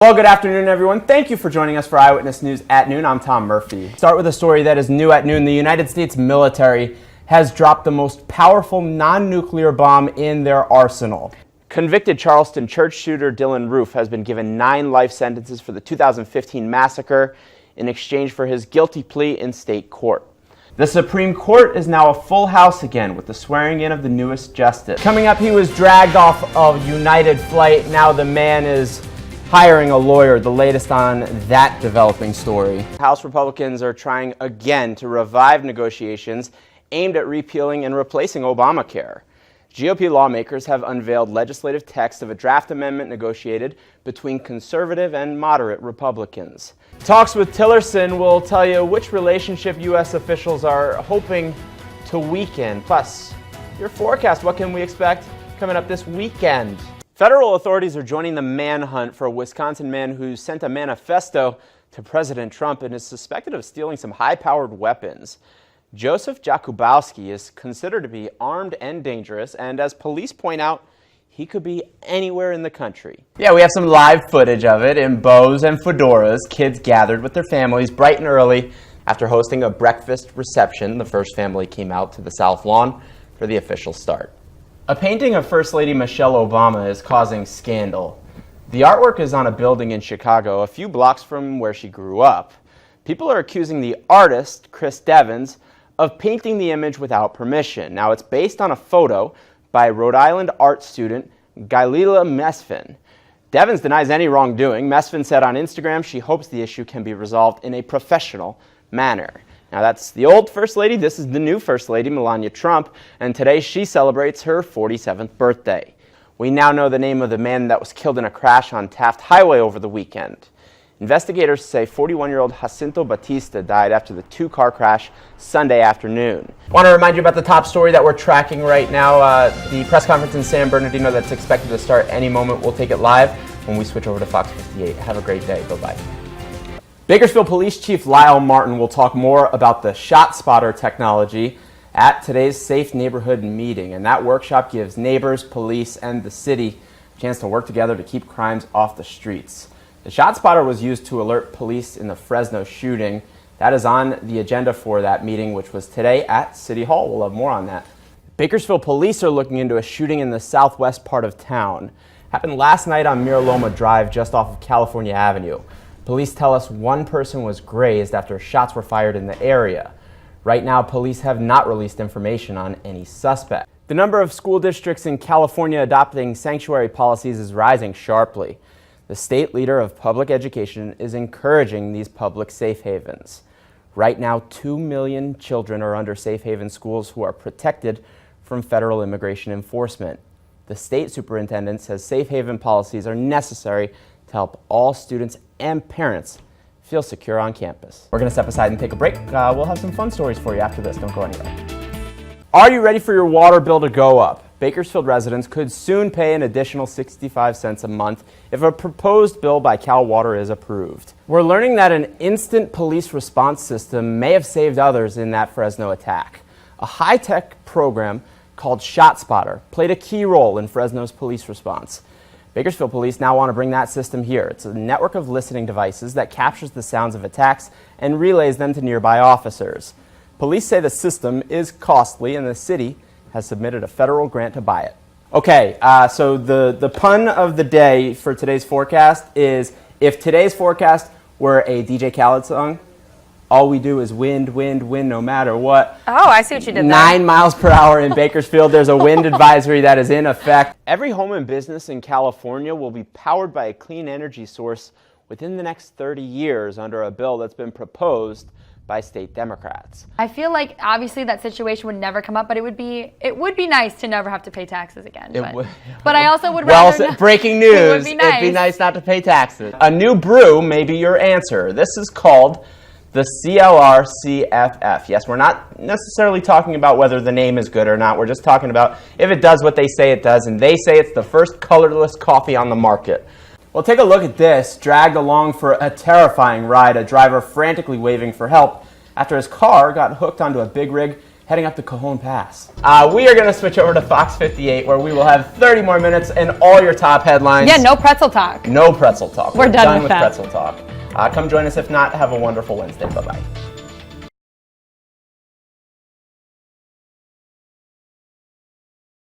Well, good afternoon, everyone. Thank you for joining us for Eyewitness News at Noon. I'm Tom Murphy. Start with a story that is new at noon. The United States military has dropped the most powerful non-nuclear bomb in their arsenal. Convicted Charleston church shooter Dylann Roof has been given 9 life sentences for the 2015 massacre in exchange for his guilty plea in state court. The Supreme Court is now a full house again with the swearing in of the newest justice. Coming up, he was dragged off of United Flight. Now the man is hiring a lawyer. The latest on that developing story. House Republicans are trying again to revive negotiations aimed at repealing and replacing Obamacare. GOP lawmakers have unveiled legislative text of a draft amendment negotiated between conservative and moderate Republicans. Talks with Tillerson will tell you which relationship U.S. officials are hoping to weaken. Plus, your forecast, what can we expect coming up this weekend? Federal authorities are joining the manhunt for a Wisconsin man who sent a manifesto to President Trump and is suspected of stealing some high-powered weapons. Joseph Jakubowski is considered to be armed and dangerous, and as police point out, he could be anywhere in the country. Yeah, we have some live footage of it in bows and fedoras. Kids gathered with their families bright and early after hosting a breakfast reception. The first family came out to the South Lawn for the official start. A painting of First Lady Michelle Obama is causing scandal. The artwork is on a building in Chicago, a few blocks from where she grew up. People are accusing the artist, Chris Devins, of painting the image without permission. Now, it's based on a photo by Rhode Island art student Galila Mesfin. Devins denies any wrongdoing. Mesfin said on Instagram she hopes the issue can be resolved in a professional manner. Now, that's the old First Lady. This is the new First Lady, Melania Trump, and today she celebrates her 47th birthday. We now know the name of the man that was killed in a crash on Taft Highway over the weekend. Investigators say 41-year-old Jacinto Batista died after the 2-car crash Sunday afternoon. I want to remind you about the top story that we're tracking right now. The press conference in San Bernardino that's expected to start any moment. We'll take it live when we switch over to Fox 58. Have a great day. Bye-bye. Bakersfield Police Chief Lyle Martin will talk more about the ShotSpotter technology at today's Safe Neighborhood meeting. And that workshop gives neighbors, police, and the city a chance to work together to keep crimes off the streets. The ShotSpotter was used to alert police in the Fresno shooting. That is on the agenda for that meeting, which was today at City Hall. We'll have more on that. Bakersfield police are looking into a shooting in the southwest part of town. Happened last night on Miraloma Drive, just off of California Avenue. Police tell us one person was grazed after shots were fired in the area. Right now, police have not released information on any suspect. The number of school districts in California adopting sanctuary policies is rising sharply. The state leader of public education is encouraging these public safe havens. Right now, 2 million children are under safe haven schools who are protected from federal immigration enforcement. The state superintendent says safe haven policies are necessary to help all students and parents feel secure on campus. We're going to step aside and take a break. We'll have some fun stories for you after this. Don't go anywhere. Are you ready for your water bill to go up? Bakersfield residents could soon pay an additional 65 cents a month if a proposed bill by Cal Water is approved. We're learning that an instant police response system may have saved others in that Fresno attack. A high-tech program called ShotSpotter played a key role in Fresno's police response. Bakersfield police now want to bring that system here. It's a network of listening devices that captures the sounds of attacks and relays them to nearby officers. Police say the system is costly and the city has submitted a federal grant to buy it. Okay, so the pun of the day for today's forecast is, if today's forecast were a DJ Khaled song, all we do is wind, wind, wind no matter what. Oh, I see what you did there. 9 miles per hour in Bakersfield. There's a wind advisory that is in effect. Every home and business in California will be powered by a clean energy source within the next 30 years under a bill that's been proposed by state Democrats. I feel like obviously that situation would never come up, but it would be nice to never have to pay taxes again. But I also would rather breaking news, it'd be nice not to pay taxes. A new brew may be your answer. This is called the CLR-CFF. Yes, we're not necessarily talking about whether the name is good or not. We're just talking about if it does what they say it does, and they say it's the first colorless coffee on the market. Well, take a look at this. Dragged along for a terrifying ride, a driver frantically waving for help after his car got hooked onto a big rig heading up the Cajon Pass. We are going to switch over to Fox 58, where we will have 30 more minutes and all your top headlines. Yeah, no pretzel talk. No pretzel talk. We're done with that. Pretzel talk. Come join us. If not, have a wonderful Wednesday. Bye-bye.